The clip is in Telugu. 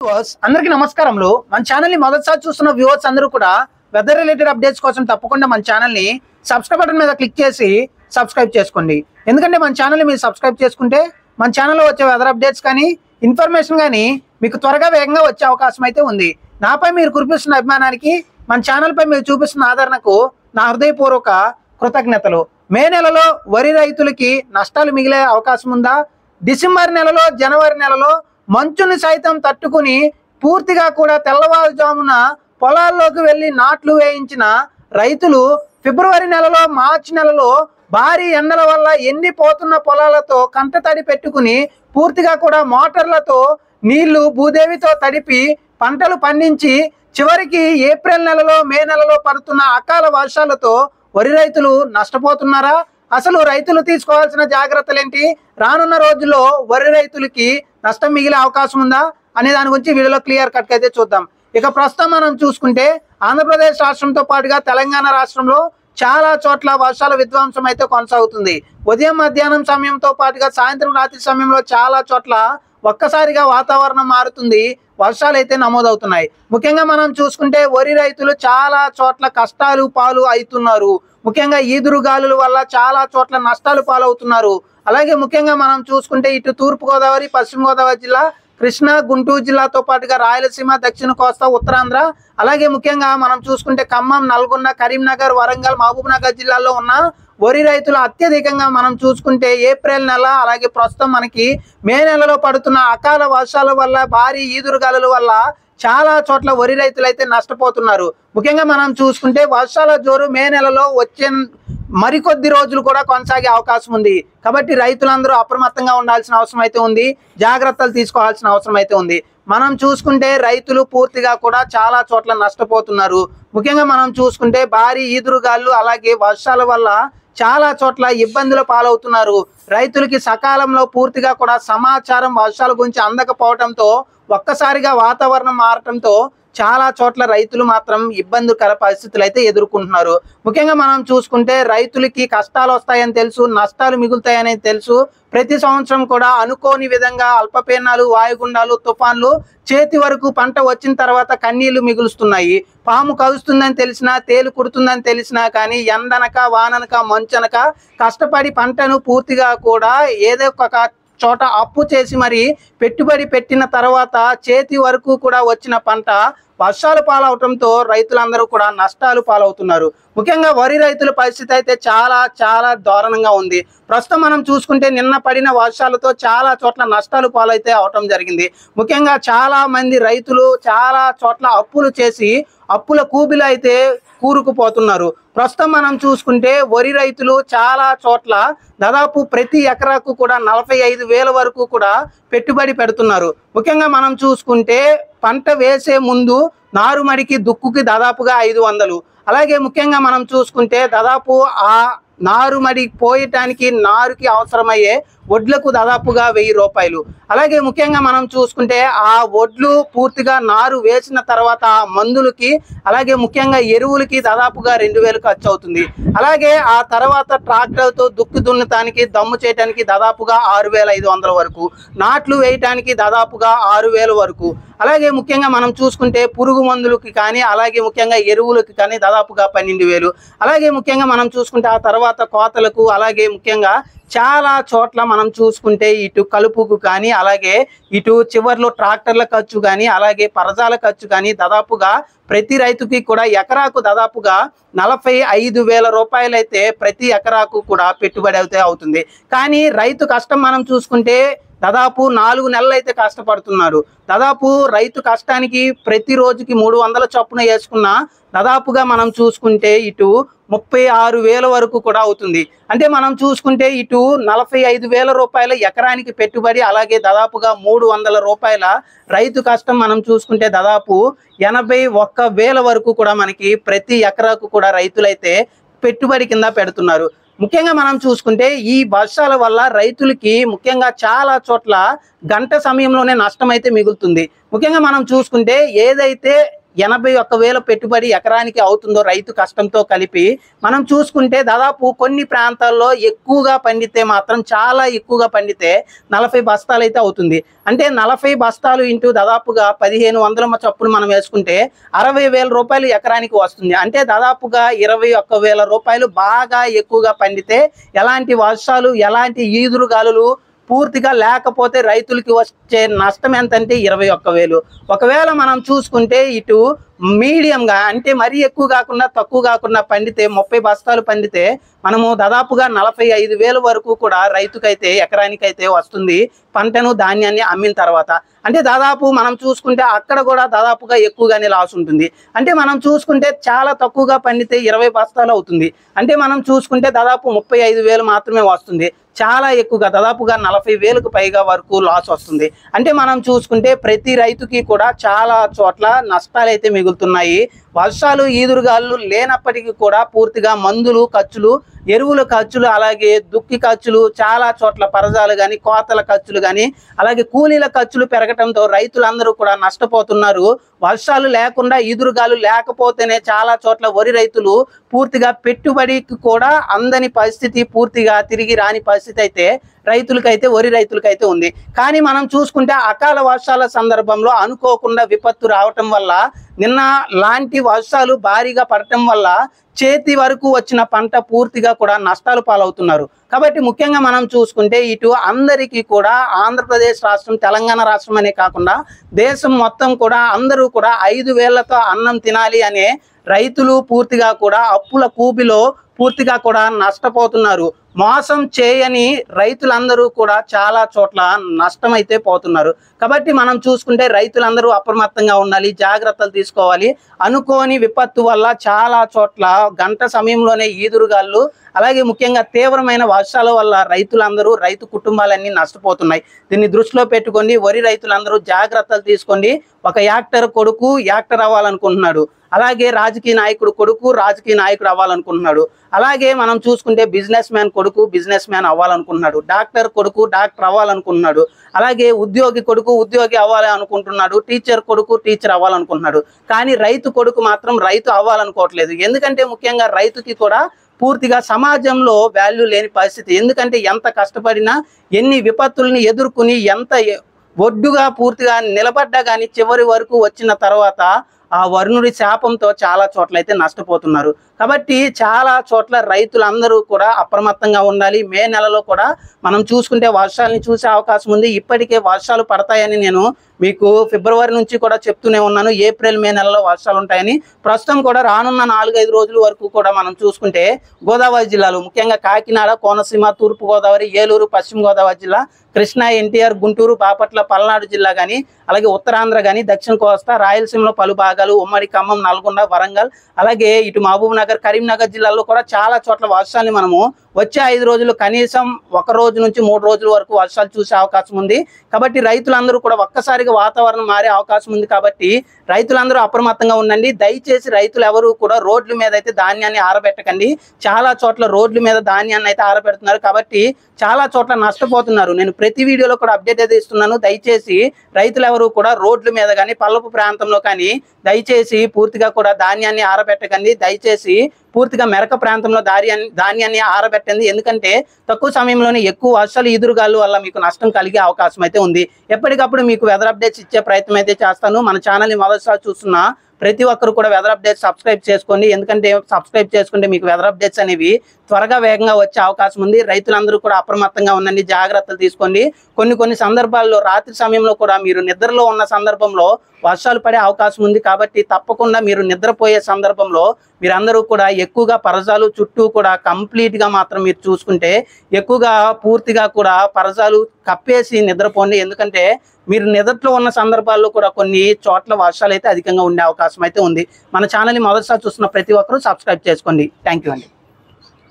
వ్యూవర్స్ అందరికీ నమస్కారములు। మన ఛానల్ ని మొదటిసారి చూస్తున్న వ్యూవర్స్ అందరూ కూడా వెదర్ రిలేటెడ్ అప్డేట్స్ కోసం తప్పకుండా మన ఛానల్ ని సబ్స్క్రైబ్ బటన్ మీద క్లిక్ చేసి సబ్స్క్రైబ్ చేసుకోండి। ఎందుకంటే మన ఛానల్ ని మీరు సబ్స్క్రైబ్ చేసుకుంటే మన ఛానల్లో వచ్చే వెదర్ అప్డేట్స్ కానీ ఇన్ఫర్మేషన్ కానీ మీకు త్వరగా వేగంగా వచ్చే అవకాశం అయితే ఉంది। నాపై మీరు కురిపిస్తున్న అభిమానానికి మన ఛానల్ పై మీరు చూపిస్తున్న ఆదరణకు నా హృదయపూర్వక కృతజ్ఞతలు। మే నెలలో వరి రైతులకి నష్టాలు మిగిలే అవకాశం ఉందా? డిసెంబర్ నెలలో జనవరి నెలలో మంచుని సైతం తట్టుకుని పూర్తిగా కూడా తెల్లవారుజామున పొలాల్లోకి వెళ్ళి నాట్లు వేయించిన రైతులు ఫిబ్రవరి నెలలో మార్చి నెలలో భారీ ఎండల వల్ల ఎండిపోతున్న పొలాలతో కంటతడి పెట్టుకుని పూర్తిగా కూడా మోటార్లతో నీళ్లు భూదేవితో తడిపి పంటలు పండించి చివరికి ఏప్రిల్ నెలలో మే నెలలో పడుతున్న అకాల వర్షాలతో వరి రైతులు నష్టపోతున్నారా? అసలు రైతులు తీసుకోవాల్సిన జాగ్రత్తలు ఏంటి? రానున్న రోజుల్లో వరి రైతులకి నష్టం మిగిలే అవకాశం ఉందా అనే దాని గురించి వీడియోలో క్లియర్ కట్ అయితే చూద్దాం। ఇక ప్రస్తుతం మనం చూసుకుంటే ఆంధ్రప్రదేశ్ రాష్ట్రంతో పాటుగా తెలంగాణ రాష్ట్రంలో చాలా చోట్ల వర్షాల విధ్వంసం అయితే కొనసాగుతుంది। ఉదయం మధ్యాహ్నం సమయంతో పాటుగా సాయంత్రం రాత్రి సమయంలో చాలా చోట్ల ఒక్కసారిగా వాతావరణం మారుతుంది, వర్షాలు అయితే నమోదవుతున్నాయి। ముఖ్యంగా మనం చూసుకుంటే వరి రైతులు చాలా చోట్ల కష్టాలు పాలు అవుతున్నారు। ముఖ్యంగా ఈదురుగాలుల వల్ల చాలా చోట్ల నష్టాలు పాలవుతున్నారు। అలాగే ముఖ్యంగా మనం చూసుకుంటే ఇటు తూర్పు గోదావరి, పశ్చిమ గోదావరి జిల్లా, కృష్ణా, గుంటూరు జిల్లాతో పాటుగా రాయలసీమ, దక్షిణ కోస్తా, ఉత్తరాంధ్ర, అలాగే ముఖ్యంగా మనం చూసుకుంటే ఖమ్మం, నల్గొండ, కరీంనగర్, వరంగల్, మహబూబ్ నగర్ జిల్లాల్లో ఉన్న వరి రైతులు అత్యధికంగా మనం చూసుకుంటే ఏప్రిల్ నెల అలాగే ప్రస్తుతం మనకి మే నెలలో పడుతున్న అకాల వర్షాల వల్ల భారీ ఈదురుగాలుల వల్ల చాలా చోట్ల వరి రైతులు అయితే నష్టపోతున్నారు। ముఖ్యంగా మనం చూసుకుంటే వర్షాల జోరు మే నెలలో వచ్చే మరికొద్ది రోజులు కూడా కొనసాగే అవకాశం ఉంది। కాబట్టి రైతులందరూ అప్రమత్తంగా ఉండాల్సిన అవసరం అయితే ఉంది, జాగ్రత్తలు తీసుకోవాల్సిన అవసరం అయితే ఉంది। మనం చూసుకుంటే రైతులు పూర్తిగా కూడా చాలా చోట్ల నష్టపోతున్నారు। ముఖ్యంగా మనం చూసుకుంటే భారీ ఈదురుగాళ్ళు అలాగే వర్షాల వల్ల చాలా చోట్ల ఇబ్బందుల పాలవుతున్నారు। రైతులకి సకాలంలో పూర్తిగా కూడా సమాచారం వర్షాల గురించి అందకపోవడంతో ఒక్కసారిగా వాతావరణం మారటంతో చాలా చోట్ల రైతులు మాత్రం ఇబ్బందికర పరిస్థితులు అయితే ఎదుర్కొంటున్నారు। ముఖ్యంగా మనం చూసుకుంటే రైతులకి కష్టాలు వస్తాయని తెలుసు, నష్టాలు మిగులుతాయని తెలుసు। ప్రతి సంవత్సరం కూడా అనుకోని విధంగా అల్పపీడనాలు, వాయుగుండాలు, తుఫాన్లు చేతి వరకు పంట వచ్చిన తర్వాత కన్నీళ్లు మిగులుస్తున్నాయి। పాము కలుస్తుందని తెలిసినా, తేలు కుడుతుందని తెలిసినా కానీ ఎండనక వాననక మంచనక కష్టపడి పంటను పూర్తిగా కూడా ఏదో ఒక చోట అప్పు చేసి మరి పెట్టుబడి పెట్టిన తర్వాత చేతి వరకు కూడా వచ్చిన పంట వర్షాలు పాలవటంతో రైతులందరూ కూడా నష్టాలు పాలవుతున్నారు। ముఖ్యంగా వరి రైతుల పరిస్థితి అయితే చాలా చాలా దారుణంగా ఉంది। ప్రస్తుతం మనం చూసుకుంటే నిన్న పడిన వర్షాలతో చాలా చోట్ల నష్టాలు పాలైతే అవటం జరిగింది। ముఖ్యంగా చాలా మంది రైతులు చాలా చోట్ల అప్పులు చేసి అప్పుల కూబిలు అయితే కూరుకుపోతున్నారు। ప్రస్తుతం మనం చూసుకుంటే వరి రైతులు చాలా చోట్ల దాదాపు ప్రతి ఎకరాకు కూడా 45,000 వరకు కూడా పెట్టుబడి పెడుతున్నారు। ముఖ్యంగా మనం చూసుకుంటే పంట వేసే ముందు నారుమడికి దుక్కుకి దాదాపుగా 500, అలాగే ముఖ్యంగా మనం చూసుకుంటే దాదాపు ఆ నారుమడి పోయటానికి నారుకి అవసరమయ్యే వడ్లకు దాదాపుగా 1000 రూపాయలు, అలాగే ముఖ్యంగా మనం చూసుకుంటే ఆ వడ్లు పూర్తిగా నారు వేసిన తర్వాత మందులకి అలాగే ముఖ్యంగా ఎరువులకి దాదాపుగా 2000 ఖర్చు అవుతుంది। అలాగే ఆ తర్వాత ట్రాక్టర్తో దుక్కి దున్నటానికి దమ్ము చేయడానికి దాదాపుగా 6500 వరకు, నాట్లు వేయటానికి దాదాపుగా 6000 వరకు, అలాగే ముఖ్యంగా మనం చూసుకుంటే పురుగు మందులకి కానీ అలాగే ముఖ్యంగా ఎరువులకి కానీ దాదాపుగా 12,000, అలాగే ముఖ్యంగా మనం చూసుకుంటే ఆ తర్వాత కోతలకు అలాగే ముఖ్యంగా చాలా చోట్ల మనం చూసుకుంటే ఇటు కలుపుకు కానీ అలాగే ఇటు చివర్లో ట్రాక్టర్ల ఖర్చు కానీ అలాగే పరజాల ఖర్చు కానీ దాదాపుగా ప్రతి రైతుకి కూడా ఎకరాకు దాదాపుగా 45,000 రూపాయలు అయితే ప్రతి ఎకరాకు కూడా పెట్టుబడి అయితే అవుతుంది। కానీ రైతు కష్టం మనం చూసుకుంటే దాదాపు 4 నెలలు అయితే కష్టపడుతున్నారు। దాదాపు రైతు కష్టానికి ప్రతి రోజుకి 300 చొప్పున వేసుకున్న దాదాపుగా మనం చూసుకుంటే ఇటు 36,000 వరకు కూడా అవుతుంది। అంటే మనం చూసుకుంటే ఇటు 45,000 రూపాయల ఎకరానికి పెట్టుబడి, అలాగే దాదాపుగా 300 రూపాయల రైతు కష్టం మనం చూసుకుంటే దాదాపు 81,000 వరకు కూడా మనకి ప్రతి ఎకరాకు కూడా రైతులైతే పెట్టుబడి కింద పెడుతున్నారు। ముఖ్యంగా మనం చూసుకుంటే ఈ వర్షాల వల్ల రైతులకి ముఖ్యంగా చాలా చోట్ల గంట సమయంలోనే నష్టం అయితే మిగులుతుంది। ముఖ్యంగా మనం చూసుకుంటే ఏదైతే 81,000 పెట్టుబడి ఎకరానికి అవుతుందో రైతు కష్టంతో కలిపి మనం చూసుకుంటే దాదాపు కొన్ని ప్రాంతాల్లో ఎక్కువగా పండితే మాత్రం చాలా ఎక్కువగా పండితే 40 బస్తాలు అయితే అవుతుంది. అంటే 40 బస్తాలు ఇంటూ దాదాపుగా 1500 చొప్పున మనం వేసుకుంటే 60,000 రూపాయలు ఎకరానికి వస్తుంది. అంటే దాదాపుగా 21,000 రూపాయలు బాగా ఎక్కువగా పండితే ఎలాంటి వర్షాలు ఎలాంటి ఈదురుగాలులు పూర్తిగా లేకపోతే రైతులకి వచ్చే నష్టం ఎంతంటే 21,000. ఒకవేళ మనం చూసుకుంటే ఇటు మీడియంగా అంటే మరీ ఎక్కువ కాకుండా తక్కువ కాకుండా పండితే 30 బస్తాలు పండితే మనము దాదాపుగా 45,000 వరకు కూడా రైతుకైతే ఎకరానికైతే వస్తుంది పంటను ధాన్యాన్ని అమ్మిన తర్వాత. అంటే దాదాపు మనం చూసుకుంటే అక్కడ కూడా దాదాపుగా ఎక్కువగానే లాస్ ఉంటుంది. అంటే మనం చూసుకుంటే చాలా తక్కువగా పండితే 20 బస్తాలు అవుతుంది. అంటే మనం చూసుకుంటే దాదాపు 35,000 మాత్రమే వస్తుంది. చాలా ఎక్కువగా దాదాపుగా 40,000కు పైగా వరకు లాస్ వస్తుంది. అంటే మనం చూసుకుంటే ప్రతి రైతుకి కూడా చాలా చోట్ల నష్టాలు అయితే మిగులుతున్నాయి. వర్షాలు ఈదురుగాలు లేనప్పటికీ కూడా పూర్తిగా మందులు ఖర్చులు, ఎరువుల ఖర్చులు, అలాగే దుక్కి ఖర్చులు, చాలా చోట్ల పరజాలు కానీ కోతల ఖర్చులు కానీ అలాగే కూలీల ఖర్చులు పెరగటంతో రైతులందరూ కూడా నష్టపోతున్నారు. వర్షాలు లేకుండా ఈదురుగాలు లేకపోతేనే చాలా చోట్ల వరి రైతులు పూర్తిగా పెట్టుబడికి కూడా అందని పరిస్థితి, పూర్తిగా తిరిగి రాని పరిస్థితి అయితే రైతులకైతే వరి రైతులకైతే ఉంది. కానీ మనం చూసుకుంటే అకాల వర్షాల సందర్భంలో అనుకోకుండా విపత్తు రావటం వల్ల నిన్న లాంటి వర్షాలు భారీగా పడటం వల్ల చేతి వరకు వచ్చిన పంట పూర్తిగా కూడా నష్టాలు పాలవుతున్నారు. కాబట్టి ముఖ్యంగా మనం చూసుకుంటే ఇటు అందరికీ కూడా ఆంధ్రప్రదేశ్ రాష్ట్రం, తెలంగాణ రాష్ట్రం అనే కాకుండా దేశం మొత్తం కూడా అందరూ కూడా 5 వేళ్లతో అన్నం తినాలి అనే రైతులు పూర్తిగా కూడా అప్పుల కూబిలో పూర్తిగా కూడా నష్టపోతున్నారు. మోసం చేయని రైతులందరూ కూడా చాలా చోట్ల నష్టమైతే పోతున్నారు. కాబట్టి మనం చూసుకుంటే రైతులందరూ అప్రమత్తంగా ఉండాలి, జాగ్రత్తలు తీసుకోవాలి. అనుకోని విపత్తు వల్ల చాలా చోట్ల గంట సమయంలోనే ఈదురుగాళ్ళు అలాగే ముఖ్యంగా తీవ్రమైన వర్షాల వల్ల రైతులందరూ, రైతు కుటుంబాలన్నీ నష్టపోతున్నాయి. దీన్ని దృష్టిలో పెట్టుకొని వరి రైతులందరూ జాగ్రత్తలు తీసుకోండి. ఒక యాక్టర్ కొడుకు యాక్టర్ అవ్వాలనుకుంటున్నాడు, అలాగే రాజకీయ నాయకుడు కొడుకు రాజకీయ నాయకుడు అవ్వాలనుకుంటున్నాడు, అలాగే మనం చూసుకుంటే బిజినెస్ మ్యాన్ కొడుకు బిజినెస్ మ్యాన్ అవ్వాలనుకుంటున్నాడు, డాక్టర్ కొడుకు డాక్టర్ అవ్వాలనుకుంటున్నాడు, అలాగే ఉద్యోగి కొడుకు ఉద్యోగి అవ్వాలి అనుకుంటున్నాడు, టీచర్ కొడుకు టీచర్ అవ్వాలనుకుంటున్నాడు. కానీ రైతు కొడుకు మాత్రం రైతు అవ్వాలనుకోవట్లేదు. ఎందుకంటే ముఖ్యంగా రైతుకి కూడా పూర్తిగా సమాజంలో వాల్యూ లేని పరిస్థితి. ఎందుకంటే ఎంత కష్టపడినా, ఎన్ని విపత్తుల్ని ఎదుర్కొని, ఎంత ఒడ్డుగా పూర్తిగా నిలబడ్డా కానీ చివరి వరకు వచ్చిన తర్వాత ఆ వరుణుడి శాపంతో చాలా చోట్ల అయితే నష్టపోతున్నారు. కాబట్టి చాలా చోట్ల రైతులందరూ కూడా అప్రమత్తంగా ఉండాలి. మే నెలలో కూడా మనం చూసుకుంటే వర్షాలని చూసే అవకాశం ఉంది. ఇప్పటికే వర్షాలు పడతాయని నేను మీకు ఫిబ్రవరి నుంచి కూడా చెప్తూనే ఉన్నాను. ఏప్రిల్ మే నెలలో వర్షాలు ఉంటాయని. ప్రస్తుతం కూడా రానున్న 4-5 రోజుల వరకు కూడా మనం చూసుకుంటే గోదావరి జిల్లాలు ముఖ్యంగా కాకినాడ, కోనసీమ, తూర్పు గోదావరి, ఏలూరు, పశ్చిమ గోదావరి జిల్లా, కృష్ణా, ఎన్టీఆర్, గుంటూరు, బాపట్ల, పల్నాడు జిల్లా కానీ, అలాగే ఉత్తరాంధ్ర కానీ, దక్షిణ కోస్తా, రాయలసీమలో పలు భాగాలు, ఉమ్మడి ఖమ్మం, నల్గొండ, వరంగల్, అలాగే ఇటు మహబూబ్ నగర్, కరీంనగర్ జిల్లాల్లో కూడా చాలా చోట్ల వర్షాన్ని మనము వచ్చే 5 రోజులు కనీసం 1 రోజు నుంచి 3 రోజుల వరకు వర్షాలు చూసే అవకాశం ఉంది. కాబట్టి రైతులందరూ కూడా ఒక్కసారిగా వాతావరణం మారే అవకాశం ఉంది. కాబట్టి రైతులందరూ అప్రమత్తంగా ఉండండి. దయచేసి రైతులు ఎవరు కూడా రోడ్ల మీద అయితే ధాన్యాన్ని ఆరబెట్టకండి. చాలా చోట్ల రోడ్ల మీద ధాన్యాన్ని అయితే ఆరబెడుతున్నారు. కాబట్టి చాలా చోట్ల నష్టపోతున్నారు. నేను ప్రతి వీడియోలో కూడా అప్డేట్ అయితే ఇస్తున్నాను. దయచేసి రైతులు ఎవరు కూడా రోడ్ల మీద కానీ పల్లపు ప్రాంతంలో కానీ దయచేసి పూర్తిగా కూడా ధాన్యాన్ని ఆరబెట్టకండి. దయచేసి పూర్తిగా మెరక ప్రాంతంలో ధాన్యాన్ని ఆరబెట్టండి. ఎందుకంటే తక్కువ సమయంలోనే ఎక్కువ వర్షాలు ఈదురుగాలు వల్ల మీకు నష్టం కలిగే అవకాశం అయితే ఉంది. ఎప్పటికప్పుడు మీకు వెదర్ అప్డేట్స్ ఇచ్చే ప్రయత్నం అయితే చేస్తాను. మన ఛానల్ని మొదటిసారి చూస్తున్న ప్రతి ఒక్కరు కూడా వెదర్ అప్డేట్స్ సబ్స్క్రైబ్ చేసుకోండి. ఎందుకంటే సబ్స్క్రైబ్ చేసుకుంటే మీకు వెదర్ అప్డేట్స్ అనేవి త్వరగా వేగంగా వచ్చే అవకాశం ఉంది. రైతులందరూ కూడా అప్రమత్తంగా ఉండండి, జాగ్రత్తలు తీసుకోండి. కొన్ని సందర్భాల్లో రాత్రి సమయంలో కూడా మీరు నిద్రలో ఉన్న సందర్భంలో వర్షాలు పడే అవకాశం ఉంది. కాబట్టి తప్పకుండా మీరు నిద్రపోయే సందర్భంలో మీరందరూ కూడా ఎక్కువగా పరజాలు చుట్టూ కూడా కంప్లీట్గా మాత్రం మీరు చూసుకుంటే ఎక్కువగా పూర్తిగా కూడా పరజాలు కప్పేసి నిద్రపోండి. ఎందుకంటే మీరు నిద్రలో ఉన్న సందర్భాల్లో కూడా కొన్ని చోట్ల వర్షాలు అయితే అధికంగా ఉండే అవకాశం అయితే ఉంది. మన ఛానల్ని మొదటిసారి చూస్తున్న ప్రతి ఒక్కరూ సబ్స్క్రైబ్ చేసుకోండి. థ్యాంక్ యూ అండి.